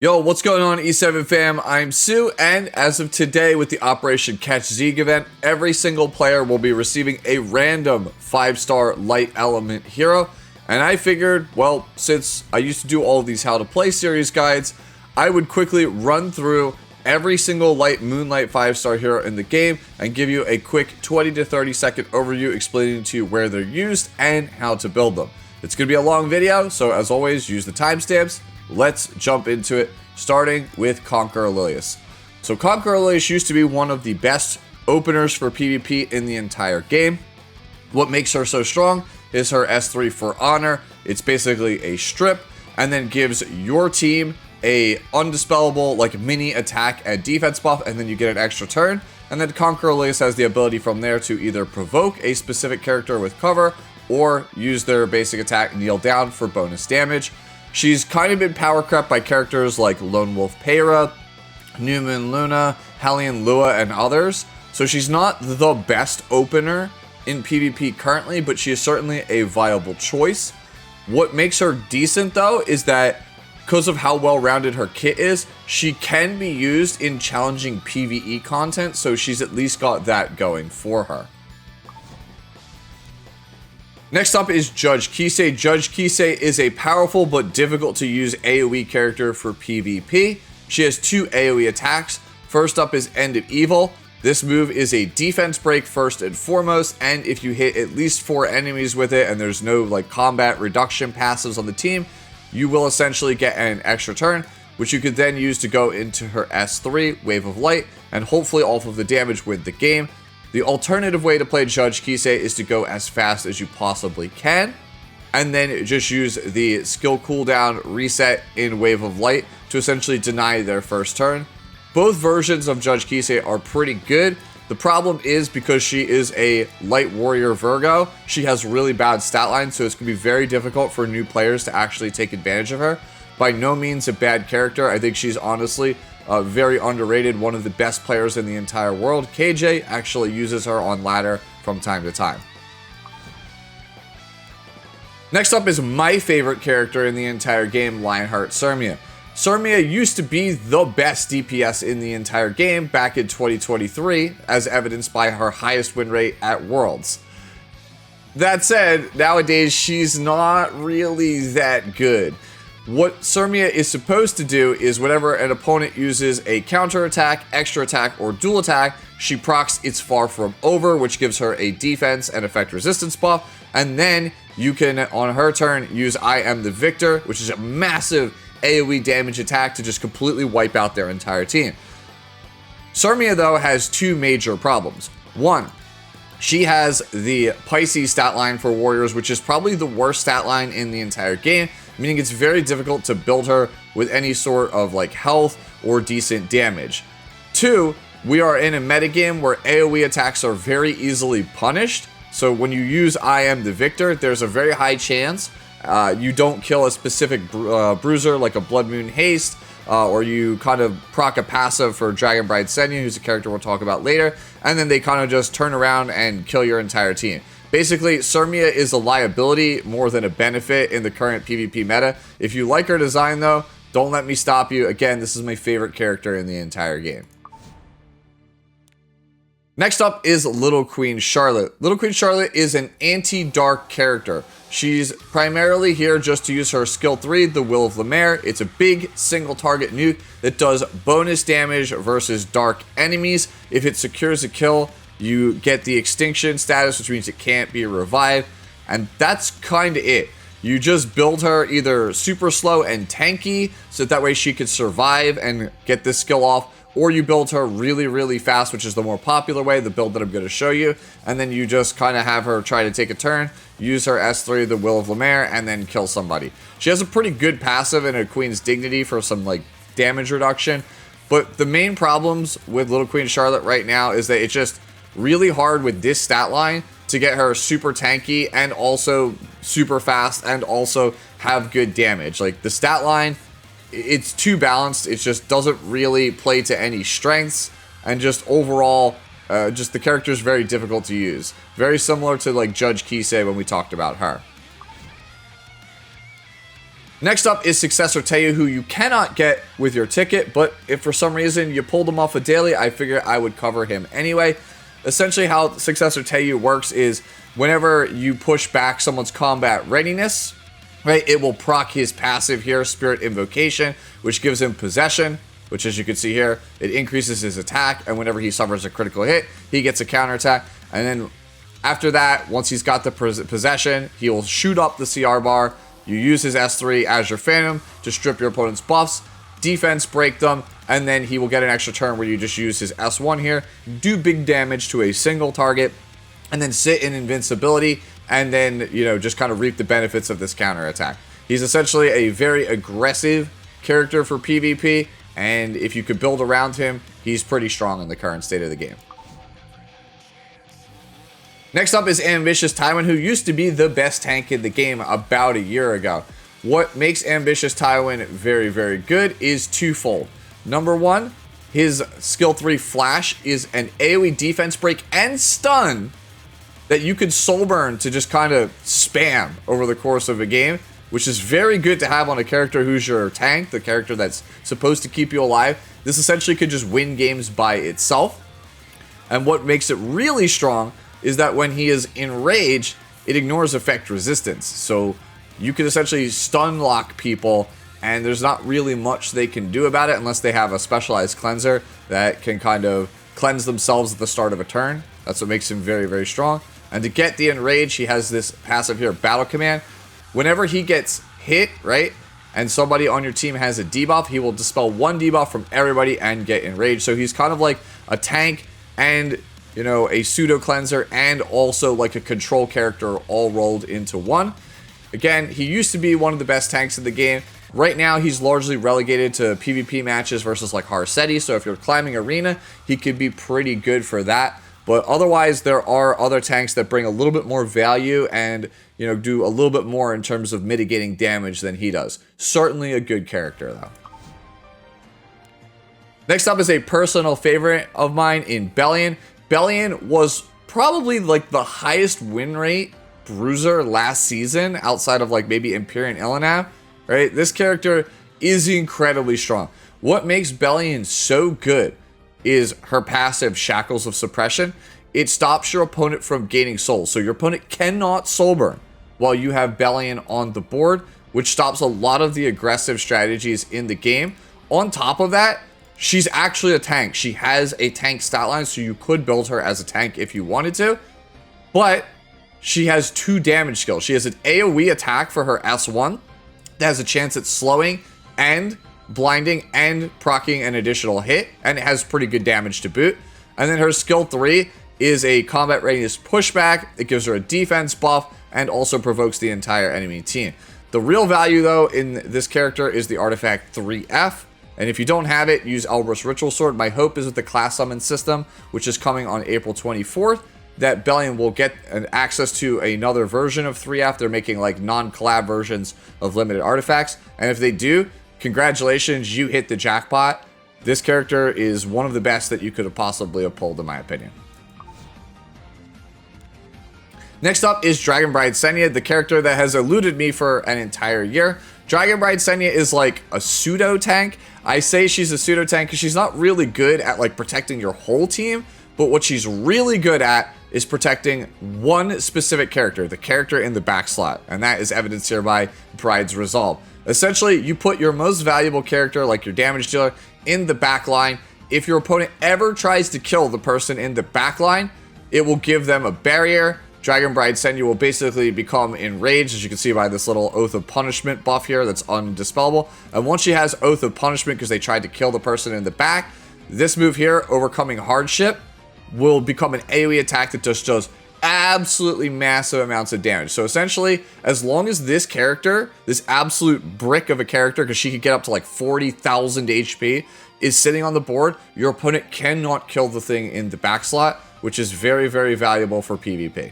Yo, what's going on, E7 fam? I'm Sue, and as of today with the Operation Catch Zieg event, every single player will be receiving a random 5-star light element hero. And I figured, well, since I used to do all of these how to play series guides, I would quickly run through every single light Moonlight 5-star hero in the game and give you a quick 20 to 30 second overview explaining to you where they're used and how to build them. It's going to be a long video, so as always, use the timestamps. Let's jump into it, starting with Conqueror Lilias. So Conqueror Lilias used to be one of the best openers for PvP in the entire game. What makes her so strong is her S3 for honor. It's basically a strip and then gives your team a undispellable like mini attack and defense buff, and then you get an extra turn. And then Conqueror Lilias has the ability from there to either provoke a specific character with cover or use their basic attack kneel down for bonus damage. She's kind of been power crept by characters like Lone Wolf Peyra, New Moon Luna, Hellion Lua, and others. So she's not the best opener in PvP currently, but she is certainly a viable choice. What makes her decent though is that because of how well-rounded her kit is, she can be used in challenging PvE content, so she's at least got that going for her. Next up is Judge Kise. Judge Kise is a powerful but difficult to use AoE character for PvP. She has two AoE attacks. First up is End of Evil. This move is a defense break first and foremost, and if you hit at least 4 enemies with it and there's no like combat reduction passives on the team, you will essentially get an extra turn, which you could then use to go into her S3, Wave of Light, and hopefully off of the damage win the game. The alternative way to play Judge Kise is to go as fast as you possibly can, and then just use the skill cooldown reset in Wave of Light to essentially deny their first turn. Both versions of Judge Kise are pretty good. The problem is because she is a light warrior Virgo, she has really bad stat lines, so it's going to be very difficult for new players to actually take advantage of her. By no means a bad character. I think she's honestly very underrated, one of the best players in the entire world. KJ actually uses her on ladder from time to time. Next up is my favorite character in the entire game, Lionheart Cermia. Cermia used to be the best DPS in the entire game back in 2023, as evidenced by her highest win rate at Worlds. That said, nowadays she's not really that good. What Cermia is supposed to do is whenever an opponent uses a counter attack, extra attack, or dual attack, she procs It's Far From Over, which gives her a defense and effect resistance buff, and then you can, on her turn, use I Am the Victor, which is a massive AoE damage attack to just completely wipe out their entire team. Cermia, though, has two major problems. One, she has the Pisces stat line for warriors, which is probably the worst stat line in the entire game, meaning it's very difficult to build her with any sort of like health or decent damage. Two, we are in a metagame where AoE attacks are very easily punished, so when you use I Am the Victor, there's a very high chance you don't kill a specific bruiser like a Blood Moon Haste, or you kind of proc a passive for Dragon Bride Senya, who's a character we'll talk about later, and then they kind of just turn around and kill your entire team. Basically, Cermia is a liability more than a benefit in the current PvP meta. If you like her design though, don't let me stop you. Again, this is my favorite character in the entire game. Next up is Little Queen Charlotte. Little Queen Charlotte is an anti-dark character. She's primarily here just to use her skill 3, the Will of Light. It's a big single target nuke that does bonus damage versus dark enemies. If it secures a kill, you get the extinction status, which means it can't be revived, and that's kind of it. You just build her either super slow and tanky, so that way she could survive and get this skill off, or you build her really, really fast, which is the more popular way, the build that I'm going to show you, and then you just kind of have her try to take a turn, use her S3, the Will of Light, and then kill somebody. She has a pretty good passive in a Queen's Dignity for some like damage reduction, but the main problems with Little Queen Charlotte right now is that it's just really hard with this stat line to get her super tanky and also super fast and also have good damage. Like the stat line, it's too balanced. It just doesn't really play to any strengths, and just overall, just the character is very difficult to use. Very similar to like Judge Kise when we talked about her. Next up is Successor Taeyou, who you cannot get with your ticket, but if for some reason you pulled him off a daily, I figure I would cover him anyway. Essentially how Successor Taeyou works is whenever you push back someone's combat readiness, right, it will proc his passive here, Spirit Invocation, which gives him possession, which as you can see here, it increases his attack, and whenever he suffers a critical hit, he gets a counterattack, and then after that, once he's got the possession, he will shoot up the CR bar. You use his S3 as your Phantom to strip your opponent's buffs, defense break them, and then he will get an extra turn where you just use his S1 here, do big damage to a single target, and then sit in invincibility, and then, you know, just kind of reap the benefits of this counterattack. He's essentially a very aggressive character for PvP, and if you could build around him, he's pretty strong in the current state of the game. Next up is Ambitious Tywin, who used to be the best tank in the game about a year ago. What makes Ambitious Tywin very, very good is twofold. Number one, his skill 3 Flash is an AoE defense break and stun that you could soul burn to just kind of spam over the course of a game, which is very good to have on a character who's your tank, the character that's supposed to keep you alive. This essentially could just win games by itself. And what makes it really strong is that when he is enraged, it ignores effect resistance. So you can essentially stun lock people, and there's not really much they can do about it unless they have a specialized cleanser that can kind of cleanse themselves at the start of a turn. That's what makes him very, very strong. And to get the enrage, he has this passive here, Battle Command. Whenever he gets hit, right, and somebody on your team has a debuff, he will dispel one debuff from everybody and get enraged. So he's kind of like a tank and, you know, a pseudo cleanser and also like a control character all rolled into one. Again, he used to be one of the best tanks in the game. Right now, he's largely relegated to PvP matches versus like Harsetti. So if you're climbing arena, he could be pretty good for that. But otherwise, there are other tanks that bring a little bit more value and, you know, do a little bit more in terms of mitigating damage than he does. Certainly a good character, though. Next up is a personal favorite of mine in Belian. Belian was probably like the highest win rate bruiser last season outside of like maybe Empyrean Ilynav, right? This character is incredibly strong. What makes Belian so good is her passive Shackles of Suppression. It stops your opponent from gaining souls. So your opponent cannot soul burn while you have Belian on the board, which stops a lot of the aggressive strategies in the game. On top of that, she's actually a tank. She has a tank stat line, so you could build her as a tank if you wanted to. But she has 2 damage skills. She has an AoE attack for her S1 that has a chance at slowing and blinding and proccing an additional hit, and it has pretty good damage to boot. And then her skill 3 is a combat readiness pushback. It gives her a defense buff and also provokes the entire enemy team. The real value though in this character is the artifact 3F. And if you don't have it, use Elber's Ritual Sword. My hope is with the class summon system, which is coming on April 24th, that Belian will get an access to another version of 3F. They're making like non-collab versions of limited artifacts. And if they do, congratulations, you hit the jackpot. This character is one of the best that you could have possibly have pulled, in my opinion. Next up is Dragon Bride Senya, the character that has eluded me for an entire year. Dragon Bride Senya is like a pseudo tank. I say she's a pseudo tank because she's not really good at like protecting your whole team, but what she's really good at is protecting one specific character, the character in the back slot, and that is evidenced here by Bride's Resolve. Essentially, you put your most valuable character, like your damage dealer, in the back line. If your opponent ever tries to kill the person in the back line, it will give them a barrier. Dragon Bride Senya will basically become enraged, as you can see by this little Oath of Punishment buff here that's undispellable. And once she has Oath of Punishment because they tried to kill the person in the back, this move here, Overcoming Hardship, will become an AoE attack that just does absolutely massive amounts of damage. So essentially, as long as this character, this absolute brick of a character, because she could get up to like 40,000 HP, is sitting on the board, your opponent cannot kill the thing in the back slot, which is very, very valuable for PvP.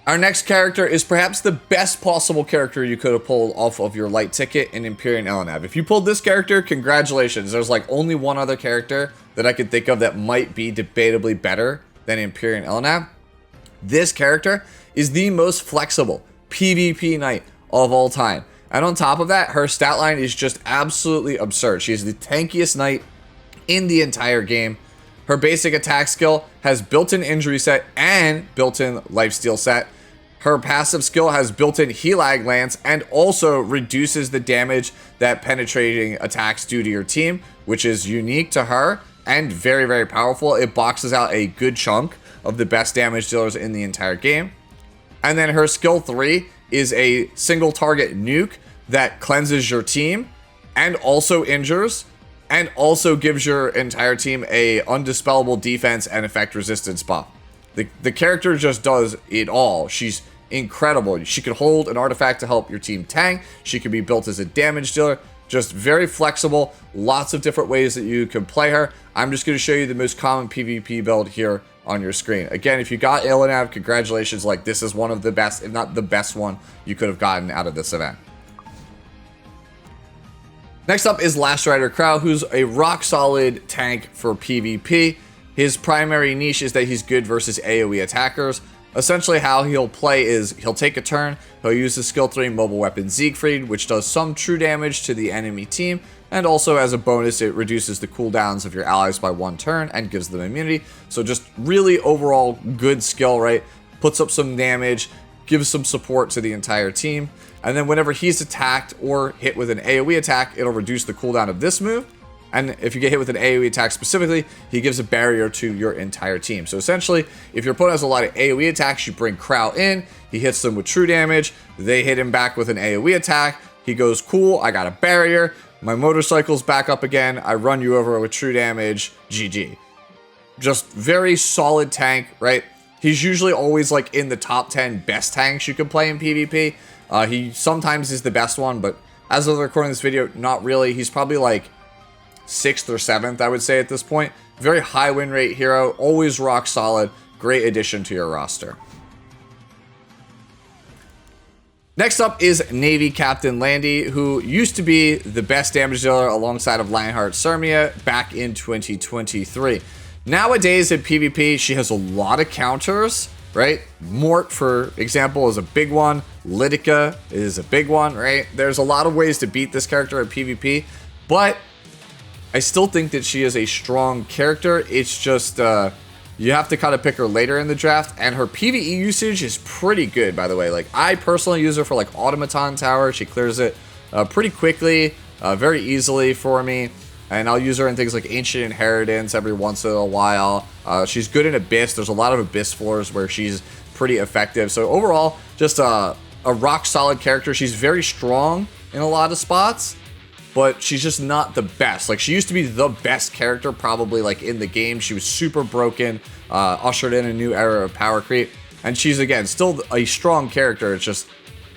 Our next character is perhaps the best possible character you could have pulled off of your light ticket in Empyrean Ilynav. If you pulled this character, congratulations. There's like only one other character that I could think of that might be debatably better than Empyrean Ilynav. This character is the most flexible PvP knight of all time. And on top of that, her stat line is just absolutely absurd. She is the tankiest knight in the entire game. Her basic attack skill has built-in injury set and built-in lifesteal set. Her passive skill has built-in Helag Lance and also reduces the damage that penetrating attacks do to your team, which is unique to her and very, very powerful. It boxes out a good chunk of the best damage dealers in the entire game. And then her skill 3 is a single target nuke that cleanses your team and also injures and also gives your entire team a undispellable defense and effect resistance buff. The character just does it all. She's incredible. She can hold an artifact to help your team tank. She can be built as a damage dealer. Just very flexible. Lots of different ways that you can play her. I'm just going to show you the most common PvP build here on your screen. Again, if you got Ilynav, congratulations. Like, this is one of the best, if not the best one you could have gotten out of this event. Next up is Last Rider Krau, who's a rock-solid tank for PvP. His primary niche is that he's good versus AoE attackers. Essentially how he'll play is he'll take a turn, he'll use the skill 3 mobile weapon Siegfried, which does some true damage to the enemy team, and also as a bonus it reduces the cooldowns of your allies by 1 turn and gives them immunity. So just really overall good skill, right? Puts up some damage, gives some support to the entire team. And then whenever he's attacked or hit with an AoE attack, it'll reduce the cooldown of this move. And if you get hit with an AoE attack specifically, he gives a barrier to your entire team. So essentially, if your opponent has a lot of AoE attacks, you bring Krau in, he hits them with true damage, they hit him back with an AoE attack, he goes, cool, I got a barrier, my motorcycle's back up again, I run you over with true damage, GG. Just very solid tank, right? He's usually always like in the top 10 best tanks you can play in PvP. He sometimes is the best one, but as of recording this video, not really. He's probably like 6th or 7th, I would say at this point. Very high win rate hero, always rock solid, great addition to your roster. Next up is Navy Captain Landy, who used to be the best damage dealer alongside of Lionheart Cermia back in 2023. Nowadays in PvP, she has a lot of counters, right? Mort, for example, is a big one. Lidica is a big one, right? There's a lot of ways to beat this character in PvP, but I still think that she is a strong character. It's just, you have to kind of pick her later in the draft, and her PvE usage is pretty good, by the way. Like, I personally use her for, like, Automaton Tower. She clears it pretty quickly, very easily for me, and I'll use her in things like Ancient Inheritance every once in a while. She's good in Abyss. There's a lot of Abyss floors where she's pretty effective. So overall, just a rock-solid character. She's very strong in a lot of spots, but she's just not the best. Like, she used to be the best character probably like in the game. She was super broken, ushered in a new era of power creep, and she's, again, still a strong character. It's just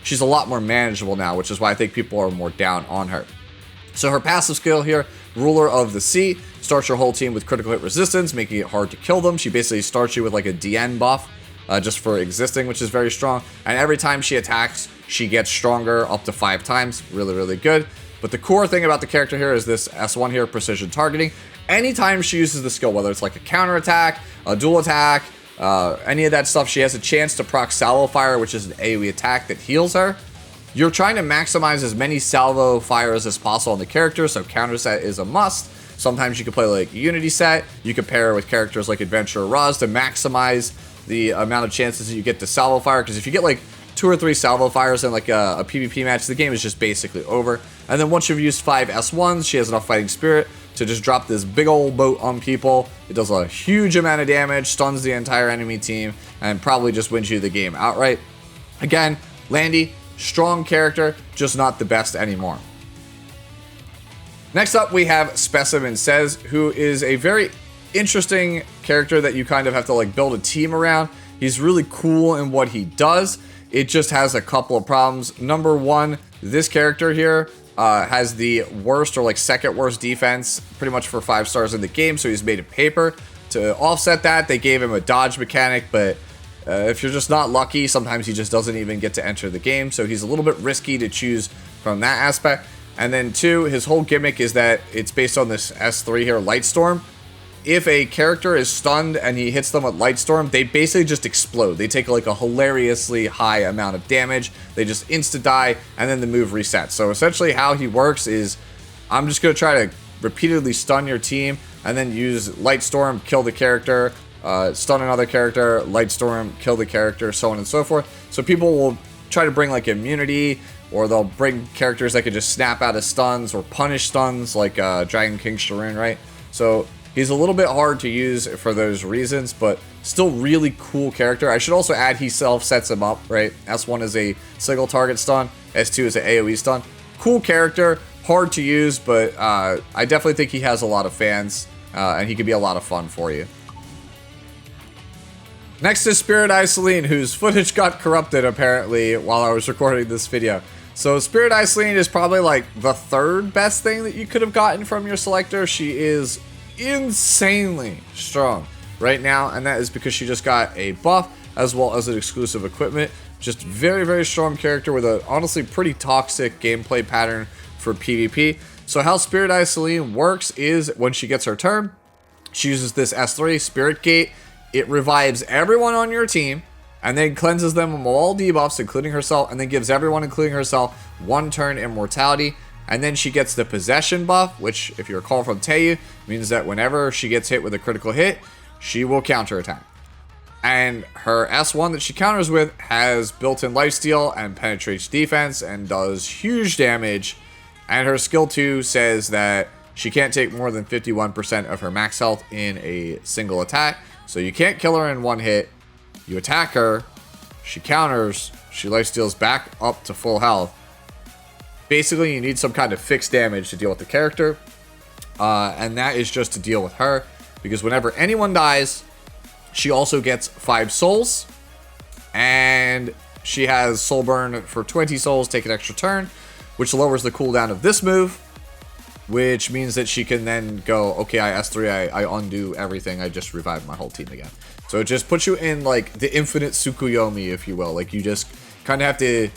she's a lot more manageable now, which is why I think people are more down on her. So her passive skill here, Ruler of the Sea, starts your whole team with critical hit resistance, making it hard to kill them. She basically starts you with like a DN buff just for existing, which is very strong. And every time she attacks, she gets stronger up to 5 times. Really, really good. But the core thing about the character here is this S1 here, precision targeting. Anytime she uses the skill, whether it's like a counter attack, a dual attack, any of that stuff, she has a chance to proc Salvo Fire, which is an AoE attack that heals her. You're trying to maximize as many Salvo Fires as possible on the character, so counter set is a must. Sometimes you can play like Unity set. You can pair with characters like Adventurer Raz to maximize the amount of chances that you get to Salvo Fire, because if you get like 2 or 3 Salvo Fires in like a PvP match, the game is just basically over. And then once you've used 5 S1s, she has enough Fighting Spirit to just drop this big old boat on people. It does a huge amount of damage, stuns the entire enemy team, and probably just wins you the game outright. Again, Landy, strong character, just not the best anymore. Next up, we have Specimen Sez, who is a very interesting character that you kind of have to like build a team around. He's really cool in what he does. It just has a couple of problems. Number one, this character here has the worst or like second worst defense pretty much for 5 stars in the game, so he's made of paper. To offset that, they gave him a dodge mechanic, but if you're just not lucky, sometimes he just doesn't even get to enter the game, so he's a little bit risky to choose from that aspect. And then 2, his whole gimmick is that it's based on this S3 here, Lightstorm. if a character is stunned and he hits them with Light Storm, they basically just explode. They take like a hilariously high amount of damage. They just insta-die, and then the move resets. So essentially how he works is, I'm just going to try to repeatedly stun your team, and then use Light Storm, kill the character, stun another character, Light Storm, kill the character, so on and so forth. So people will try to bring like immunity, or they'll bring characters that can just snap out of stuns or punish stuns, like Dragon King Sharun, right? So he's a little bit hard to use for those reasons, but still really cool character. I should also add he self sets him up, right? S1 is a single target stun, S2 is an AoE stun. Cool character, hard to use, but I definitely think he has a lot of fans, and he could be a lot of fun for you. Next is Spirit Eye Celine, whose footage got corrupted apparently while I was recording this video. So Spirit Eye Celine is probably like the third best thing that you could have gotten from your selector. She is insanely strong right now, and that is because she just got a buff as well as an exclusive equipment. Just very, very strong character with a honestly pretty toxic gameplay pattern for PvP. So how Spirit Eye Celine works is when she gets her turn, she uses this S3 Spirit Gate. It revives everyone on your team, and then cleanses them of all debuffs, including herself, and then gives everyone, including herself, 1 turn immortality. And then she gets the possession buff, which, if you recall from Taeyou, means that whenever she gets hit with a critical hit, she will counterattack. And her S1 that she counters with has built-in lifesteal and penetrates defense and does huge damage. And her skill 2 says that she can't take more than 51% of her max health in a single attack. So you can't kill her in one hit. You attack her, she counters, she lifesteals back up to full health. Basically, you need some kind of fixed damage to deal with the character. And that is just to deal with her. Because whenever anyone dies, she also gets 5 souls. And she has soul burn for 20 souls, take an extra turn, which lowers the cooldown of this move. Which means that she can then go, okay, I S3, I undo everything, I just revived my whole team again. So it just puts you in, like, the infinite Tsukuyomi, if you will. Like, you just kind of have to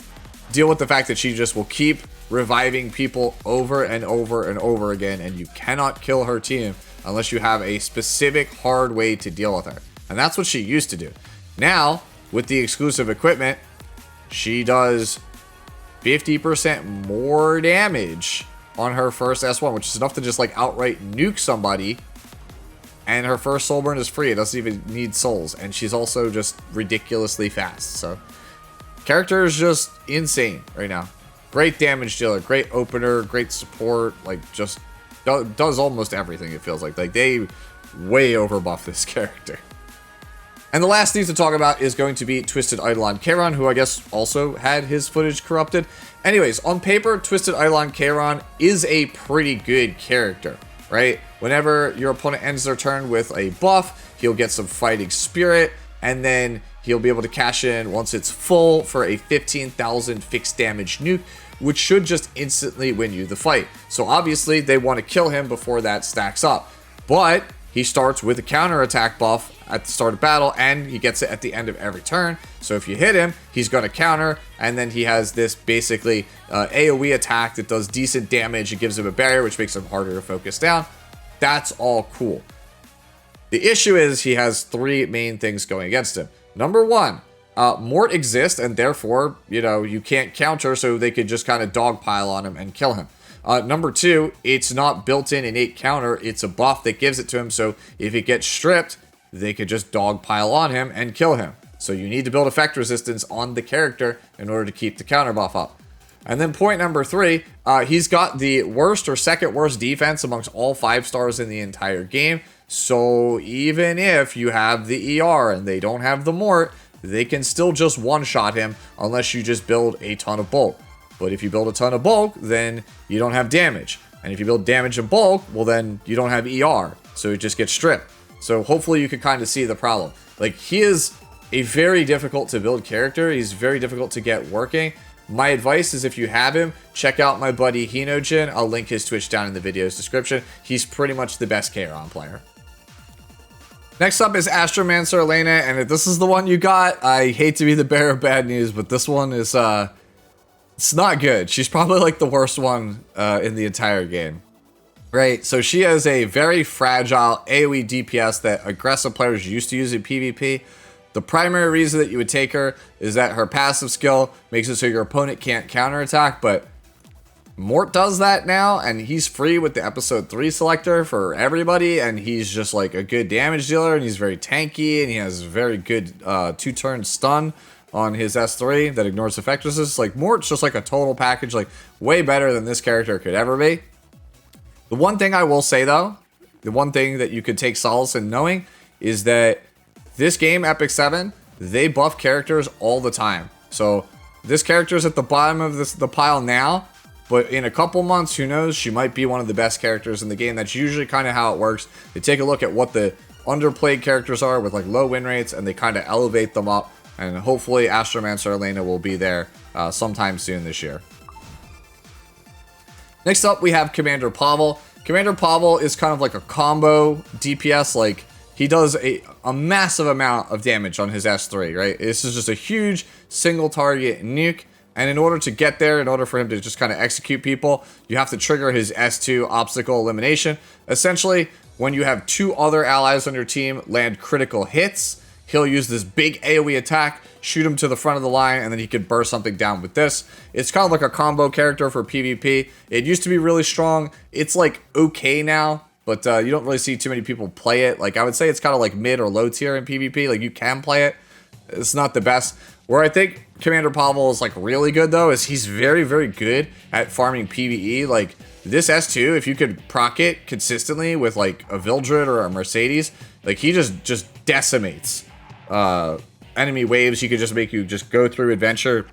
deal with the fact that she just will keep reviving people over and over and over again, and you cannot kill her team unless you have a specific hard way to deal with her. And that's what she used to do. Now, with the exclusive equipment, she does 50% more damage on her first S1, which is enough to just like outright nuke somebody. And her first soul burn is free. It doesn't even need souls. And she's also just ridiculously fast. So character is just insane right now. Great damage dealer, great opener, great support. Like just does almost everything, it feels like. Like they way overbuff this character. And the last thing to talk about is going to be Twisted Eidolon Kayron, who I guess also had his footage corrupted. Anyways, on paper, Twisted Eidolon Kayron is a pretty good character, right? Whenever your opponent ends their turn with a buff, he'll get some fighting spirit, and then he'll be able to cash in once it's full for a 15,000 fixed damage nuke, which should just instantly win you the fight. So obviously, they want to kill him before that stacks up. But he starts with a counterattack buff at the start of battle, and he gets it at the end of every turn. So if you hit him, he's going to counter, and then he has this basically AoE attack that does decent damage. It gives him a barrier, which makes him harder to focus down. That's all cool. The issue is he has 3 main things going against him. Number 1, Mort exists, and therefore, you know, you can't counter, so they could just kind of dogpile on him and kill him. Number 2, it's not built in innate counter, it's a buff that gives it to him, so if it gets stripped, they could just dogpile on him and kill him. So you need to build effect resistance on the character in order to keep the counter buff up. And then point number 3, he's got the worst or second worst defense amongst all 5 stars in the entire game. So even if you have the ER and they don't have the Mort, they can still just one-shot him unless you just build a ton of bulk. But if you build a ton of bulk, then you don't have damage. And if you build damage in bulk, well then you don't have ER. So it just gets stripped. So hopefully you can kind of see the problem. Like, he is a very difficult to build character. He's very difficult to get working. My advice is if you have him, check out my buddy Hinojin. I'll link his Twitch down in the video's description. He's pretty much the best Kayron player. Next up is Astromancer Elena, and if this is the one you got, I hate to be the bearer of bad news, but this one is, it's not good. She's probably like the worst one in the entire game. right? So she has a very fragile AoE DPS that aggressive players used to use in PvP. The primary reason that you would take her is that her passive skill makes it so your opponent can't counterattack, but Mort does that now, and he's free with the episode 3 selector for everybody, and he's just like a good damage dealer, and he's very tanky, and he has very good 2-turn stun on his S3 that ignores effect resistance. Like, Mort's just like a total package, like way better than this character could ever be. The one thing I will say though, the one thing that you could take solace in knowing is that this game, Epic 7, they buff characters all the time. So this character's at the bottom of the pile now, but in a couple months, who knows, she might be one of the best characters in the game. That's usually kind of how it works. They take a look at what the underplayed characters are with like low win rates, and they kind of elevate them up. And hopefully Astromancer Elena will be there sometime soon this year. Next up, we have Commander Pavel. Commander Pavel is kind of like a combo DPS. Like, he does a massive amount of damage on his S3, right? This is just a huge single target nuke. And in order to get there, in order for him to just kind of execute people, you have to trigger his S2 obstacle elimination. Essentially, when you have 2 other allies on your team land critical hits, he'll use this big AoE attack, shoot him to the front of the line, and then he could burst something down with this. It's kind of like a combo character for PvP. It used to be really strong. It's like okay now, but you don't really see too many people play it. Like, I would say it's kind of like mid or low tier in PvP. Like, you can play it. It's not the best. Where I think Commander Pavel is like really good though is he's very, very good at farming PvE. Like, this S2, if you could proc it consistently with like a Vildred or a Mercedes, like, he just decimates enemy waves. He could just make you just go through adventure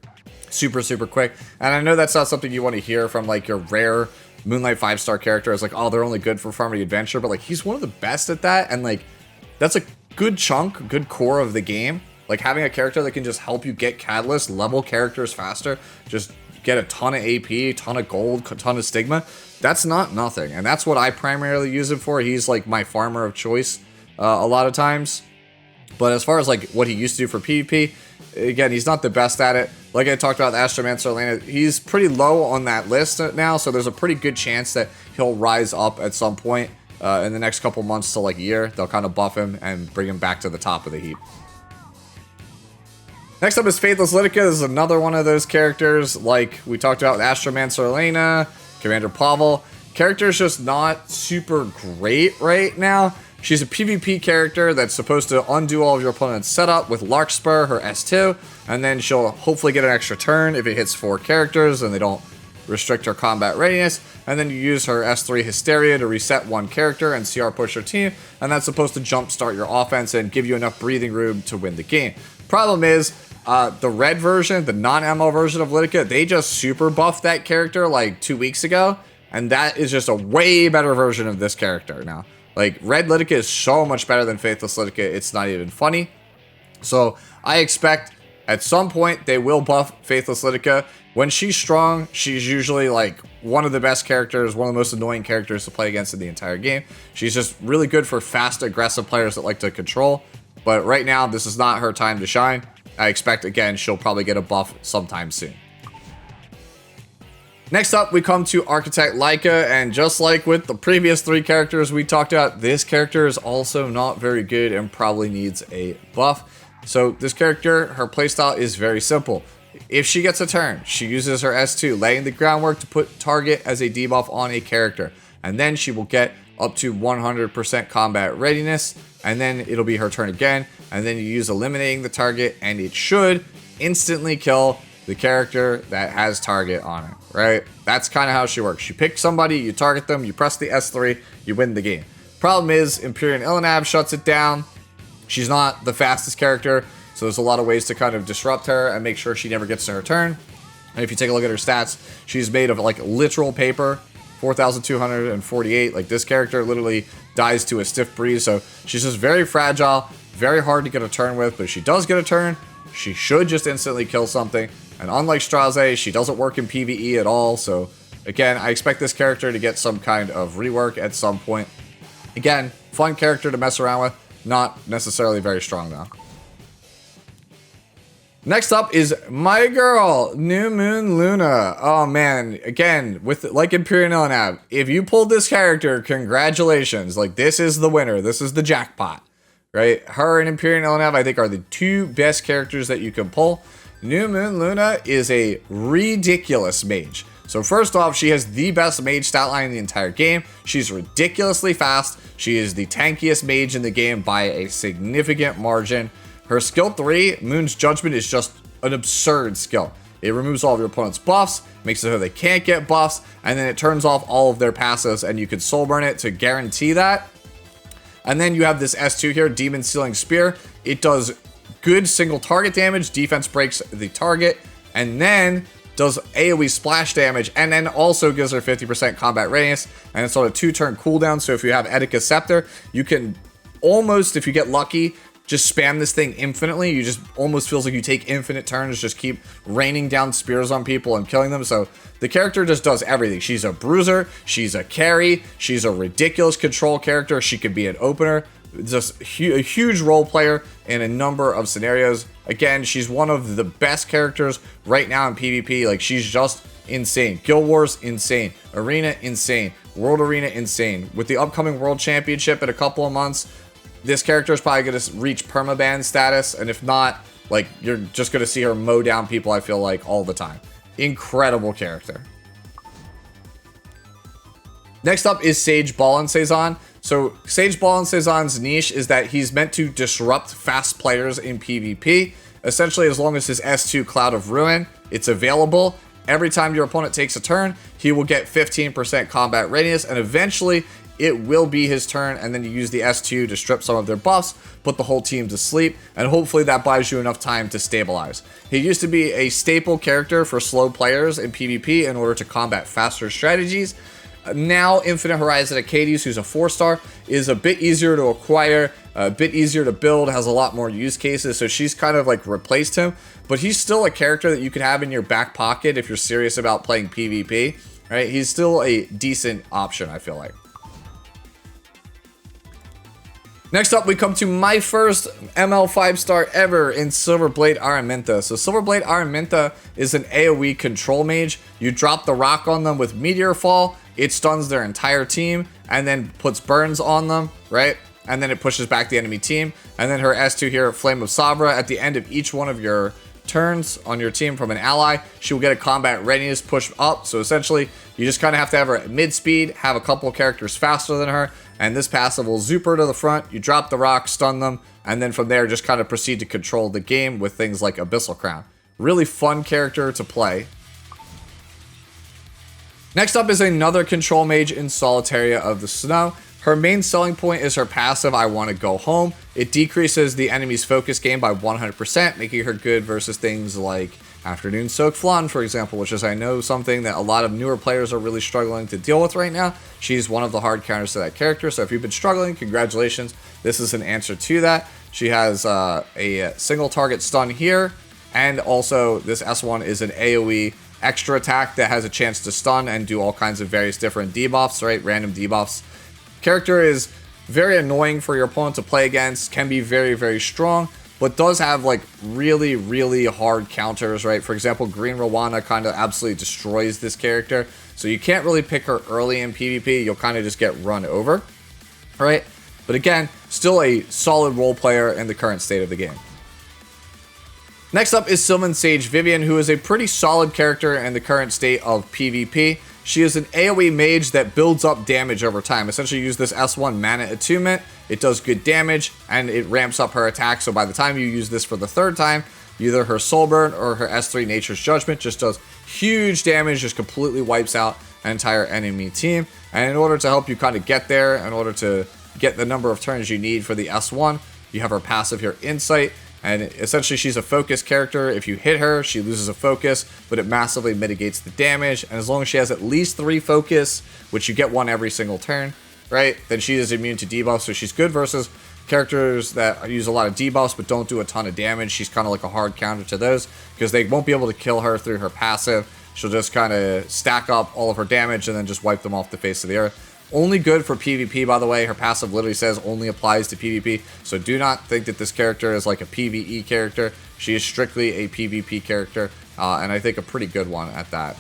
super, super quick. And I know that's not something you want to hear from like your rare Moonlight 5-star character. It's like, oh, they're only good for farming adventure, but like, he's one of the best at that. And like, that's a good chunk, good core of the game. Like, having a character that can just help you get catalyst, level characters faster, just get a ton of AP, ton of gold, a ton of stigma, that's not nothing. And that's what I primarily use him for. He's like my farmer of choice a lot of times. But as far as like what he used to do for PvP, again, he's not the best at it. Like I talked about Astromancer Elena, he's pretty low on that list now, so there's a pretty good chance that he'll rise up at some point in the next couple months to like a year. They'll kind of buff him and bring him back to the top of the heap. Next up is Faithless Lidica. This is another one of those characters like we talked about with Astromancer Elena, Commander Pavel. Character's just not super great right now. She's a PvP character that's supposed to undo all of your opponent's setup with Larkspur, her S2, and then she'll hopefully get an extra turn if it hits 4 characters and they don't restrict her combat readiness. And then you use her S3 Hysteria to reset 1 character and CR push her team, and that's supposed to jumpstart your offense and give you enough breathing room to win the game. Problem is, the red version, the non-ML version of Lidica, they just super buffed that character like 2 weeks ago, and that is just a way better version of this character now. Like, red Lidica is so much better than Faithless Lidica, it's not even funny. So I expect at some point they will buff Faithless Lidica. When she's strong, she's usually like one of the best characters, one of the most annoying characters to play against in the entire game. She's just really good for fast, aggressive players that like to control. But right now, this is not her time to shine. I expect, again, she'll probably get a buff sometime soon. Next up, we come to Architect Laika, and just like with the previous 3 characters we talked about, this character is also not very good and probably needs a buff. So this character, her playstyle is very simple. If she gets a turn, she uses her S2, laying the groundwork to put target as a debuff on a character, and then she will get up to 100% combat readiness, and then it'll be her turn again, and then you use eliminating the target, and it should instantly kill the character that has target on it, right? That's kind of how she works. You pick somebody, you target them, you press the S3, you win the game. Problem is, Empyrean Ilynav shuts it down. She's not the fastest character, so there's a lot of ways to kind of disrupt her and make sure she never gets to her turn. And if you take a look at her stats, she's made of like literal paper, 4,248. Like, this character literally dies to a stiff breeze, so she's just very fragile, very hard to get a turn with, but if she does get a turn, she should just instantly kill something. And unlike Straze, she doesn't work in PvE at all, so again, I expect this character to get some kind of rework at some point. Again, fun character to mess around with, not necessarily very strong though. Next up is my girl, New Moon Luna. Oh man, again, with like Empyrean Ilynav, if you pulled this character, congratulations. Like, this is the winner. This is the jackpot, right? Her and Empyrean Ilynav, I think, are the two best characters that you can pull. New Moon Luna is a ridiculous mage. So first off, she has the best mage stat line in the entire game. She's ridiculously fast. She is the tankiest mage in the game by a significant margin. Her skill 3, Moon's Judgment, is just an absurd skill. It removes all of your opponent's buffs, makes it so they can't get buffs, and then it turns off all of their passives, and you can soul burn it to guarantee that. And then you have this S2 here, Demon Sealing Spear. It does good single target damage, defense breaks the target, and then does AoE splash damage, and then also gives her 50% combat radius, and it's on a 2-turn cooldown. So if you have Eidolon Scepter, you can almost, if you get lucky, just spam this thing infinitely. You just almost feels like you take infinite turns, just keep raining down spears on people and killing them. So the character just does everything. She's a bruiser, she's a carry, she's a ridiculous control character, she could be an opener. Just a huge role player in a number of scenarios. Again, she's one of the best characters right now in PvP. Like, she's just insane. Guild Wars, insane. Arena, insane. World Arena, insane. With the upcoming World Championship in a couple of months, this character is probably going to reach permaban status, and if not, like, you're just going to see her mow down people, I feel like, all the time. Incredible character. Next up is Sage, Baal, and Sezan. So Sage, Baal, and Sezan's niche is that he's meant to disrupt fast players in PvP. Essentially, as long as his S2 Cloud of Ruin, it's available, every time your opponent takes a turn, he will get 15% combat radius, and eventually it will be his turn, and then you use the S2 to strip some of their buffs, put the whole team to sleep, and hopefully that buys you enough time to stabilize. He used to be a staple character for slow players in PvP in order to combat faster strategies. Now, Infinite Horizon Acades, who's a 4-star, is a bit easier to acquire, a bit easier to build, has a lot more use cases, so she's kind of like replaced him, but he's still a character that you could have in your back pocket if you're serious about playing PvP, right? He's still a decent option, I feel like. Next up, we come to my first ML 5-star ever in Silverblade Aramintha. So Silverblade Aramintha is an AoE control mage. You drop the rock on them with Meteor Fall, it stuns their entire team, and then puts burns on them, right? And then it pushes back the enemy team. And then her S2 here, Flame of Sabra, at the end of each one of your turns on your team from an ally, she will get a combat readiness push up. So essentially, you just kind of have to have her at mid-speed, have a couple characters faster than her, and this passive will zoop her to the front, you drop the rock, stun them, and then from there just kind of proceed to control the game with things like Abyssal Crown. Really fun character to play. Next up is another control mage in Solitaria of the Snow. Her main selling point is her passive, I Want to Go Home. It decreases the enemy's focus gain by 100%, making her good versus things like Afternoon Soak Flan, for example, which is, I know, something that a lot of newer players are really struggling to deal with right now. She's one of the hard counters to that character, so if you've been struggling, congratulations. This is an answer to that. She has a single target stun here, and also this S1 is an AoE extra attack that has a chance to stun and do all kinds of various different debuffs, right? Random debuffs. Character is very annoying for your opponent to play against, can be very, very strong, but does have like really, really hard counters, right? For example, Green Rwanda kind of absolutely destroys this character, so you can't really pick her early in PvP. You'll kind of just get run over, right? But again, still a solid role player in the current state of the game. Next up is Sylvan Sage Vivian, who is a pretty solid character in the current state of PvP. She is an AoE mage that builds up damage over time. Essentially, you use this S1 Mana Attunement, it does good damage, and it ramps up her attack, so by the time you use this for the third time, either her Soul Burn or her S3 Nature's Judgment just does huge damage, just completely wipes out an entire enemy team. And in order to help you kind of get there, in order to get the number of turns you need for the S1, you have her passive here, Insight. And essentially, she's a focus character. If you hit her, she loses a focus, but it massively mitigates the damage. And as long as she has at least 3 focus, which you get 1 every single turn, right, then she is immune to debuffs. So she's good versus characters that use a lot of debuffs but don't do a ton of damage. She's kind of like a hard counter to those because they won't be able to kill her through her passive. she'll just kind of stack up all of her damage and then just wipe them off the face of the earth. Only good for PvP, by the way. Her passive literally says only applies to PvP, so do not think that this character is like a PvE character. She is strictly a PvP character, and I think a pretty good one at that.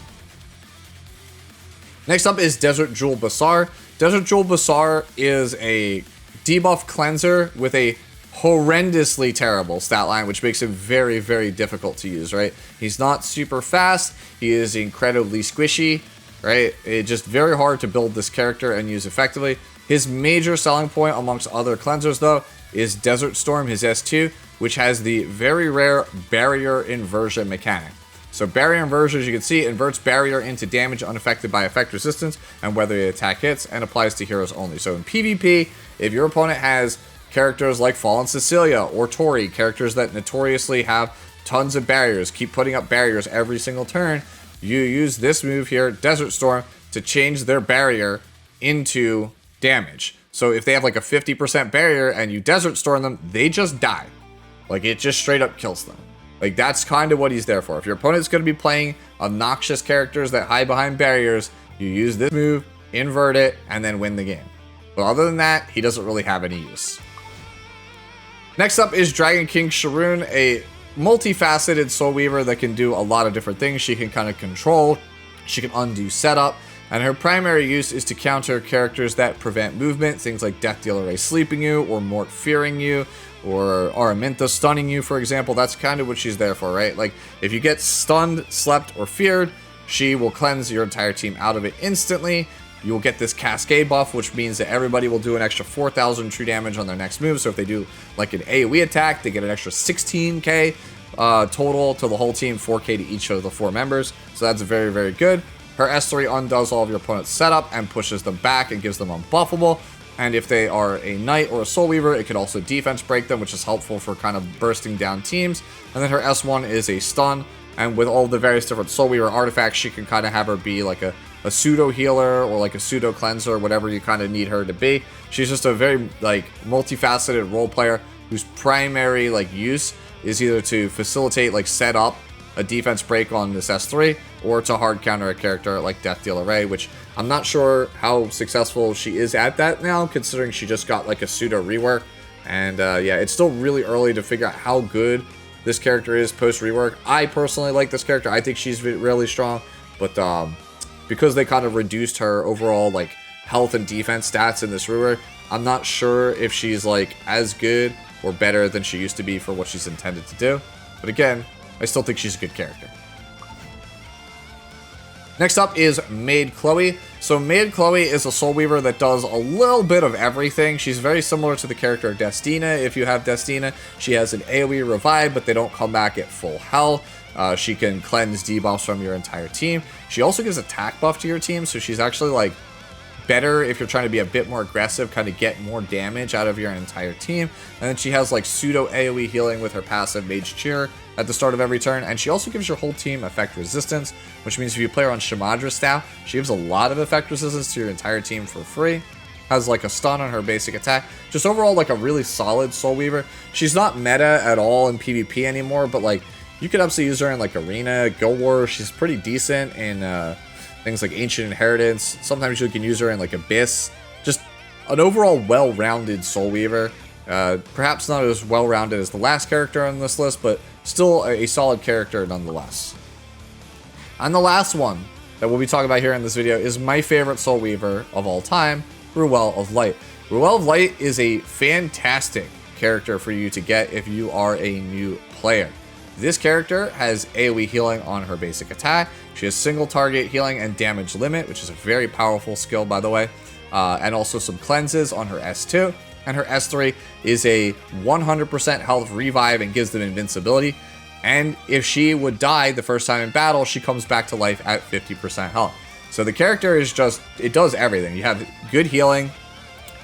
Next up is Desert Jewel Basrar. Desert Jewel Basrar is a debuff cleanser with a horrendously terrible stat line, which makes him very, very difficult to use, right? He's not super fast. He is incredibly squishy, right? It's just very hard to build this character and use effectively. His major selling point amongst other cleansers, though, is Desert Storm, his S2, which has the very rare barrier inversion mechanic. So barrier inversion, as you can see, inverts barrier into damage unaffected by effect resistance and whether the attack hits, and applies to heroes only. So in PvP, if your opponent has characters like Fallen Cecilia or Tori, characters that notoriously have tons of barriers, keep putting up barriers every single turn, you use this move here, Desert Storm, to change their barrier into damage. So if they have like a 50% barrier and you Desert Storm them, they just die. Like, it just straight up kills them. Like, that's kind of what he's there for. If your opponent's going to be playing obnoxious characters that hide behind barriers, you use this move, invert it, and then win the game. But other than that, he doesn't really have any use. Next up is Dragon King Sharun, a multifaceted Soul Weaver that can do a lot of different things. She can kind of control, she can undo setup, and her primary use is to counter characters that prevent movement, things like Death Dealer Ray sleeping you, or Mort fearing you, or Aramintha stunning you, for example. That's kind of what she's there for, right? Like, if you get stunned, slept, or feared, she will cleanse your entire team out of it instantly. You'll get this cascade buff, which means that everybody will do an extra 4,000 true damage on their next move. So if they do like an AoE attack, they get an extra 16k total to the whole team, 4k to each of the 4 members. So that's very, very good. Her S3 undoes all of your opponent's setup and pushes them back and gives them unbuffable. And if they are a Knight or a Soul Weaver, it can also defense break them, which is helpful for kind of bursting down teams. And then her S1 is a stun. And with all the various different Soul Weaver artifacts, she can kind of have her be like a pseudo healer or like a pseudo cleanser, whatever you kind of need her to be. She's just a very like multifaceted role player whose primary like use is either to facilitate like set up a defense break on this S3 or to hard counter a character like Death Dealer Ray, which I'm not sure how successful she is at that now, considering she just got like a pseudo rework. And yeah, it's still really early to figure out how good this character is post rework. I personally like this character. I think she's really strong, but because they kind of reduced her overall like health and defense stats in this rework, I'm not sure if she's like as good or better than she used to be for what she's intended to do. But again, I still think she's a good character. Next up is Maid Chloe. So Maid Chloe is a Soul Weaver that does a little bit of everything. She's very similar to the character Destina. If you have Destina, she has an AoE revive, but they don't come back at full health. She can cleanse debuffs from your entire team. She also gives attack buff to your team, so she's actually like better if you're trying to be a bit more aggressive, kind of get more damage out of your entire team. And then she has like pseudo AoE healing with her passive Mage Cheer at the start of every turn, and she also gives your whole team effect resistance, which means if you play her on Shamadra's staff, she gives a lot of effect resistance to your entire team for free. Has like a stun on her basic attack. Just overall like a really solid Soul Weaver. She's not meta at all in PvP anymore, but like you could absolutely use her in like Arena, Guild Wars. She's pretty decent in things like Ancient Inheritance. Sometimes you can use her in like Abyss. Just an overall well-rounded Soul Weaver. Perhaps not as well-rounded as the last character on this list, but still a solid character nonetheless. And the last one that we'll be talking about here in this video is my favorite Soul Weaver of all time, Ruele of Light. Ruele of Light is a fantastic character for you to get if you are a new player. This character has AoE healing on her basic attack. She has single target healing and damage limit, which is a very powerful skill, by the way. And also some cleanses on her S2. And her S3 is a 100% health revive and gives them invincibility. And if she would die the first time in battle, she comes back to life at 50% health. So the character is just, it does everything. You have good healing,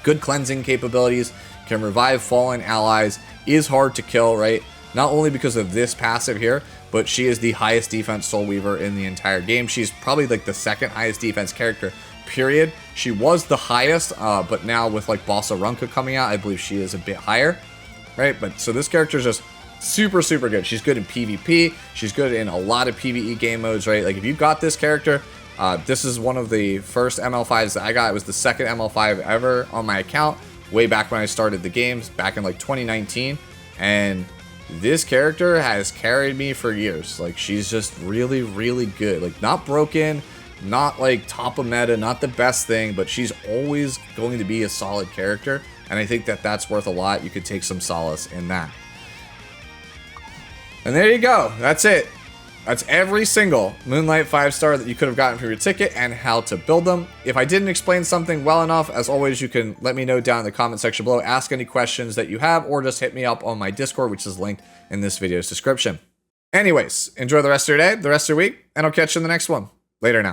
good cleansing capabilities, can revive fallen allies, is hard to kill, right? Not only because of this passive here, but she is the highest defense Soul Weaver in the entire game. She's probably like the second highest defense character, period. She was the highest, but now with like Basrar coming out, I believe she is a bit higher, right? But so this character is just Super, super good. She's good in PvP. She's good in a lot of PvE game modes, right? Like, if you got this character, this is one of the first ML5s that I got. It was the second ML5 ever on my account, way back when I started the games, back in like 2019. And this character has carried me for years. Like, she's just really, really good. Like, not broken, not like top of meta, not the best thing, but she's always going to be a solid character. And I think that that's worth a lot. You could take some solace in that. And there you go. That's it. That's every single Moonlight 5-star that you could have gotten from your ticket and how to build them. If I didn't explain something well enough, as always, you can let me know down in the comment section below. Ask any questions that you have, or just hit me up on my Discord, which is linked in this video's description. Anyways, enjoy the rest of your day, the rest of your week, and I'll catch you in the next one. Later now.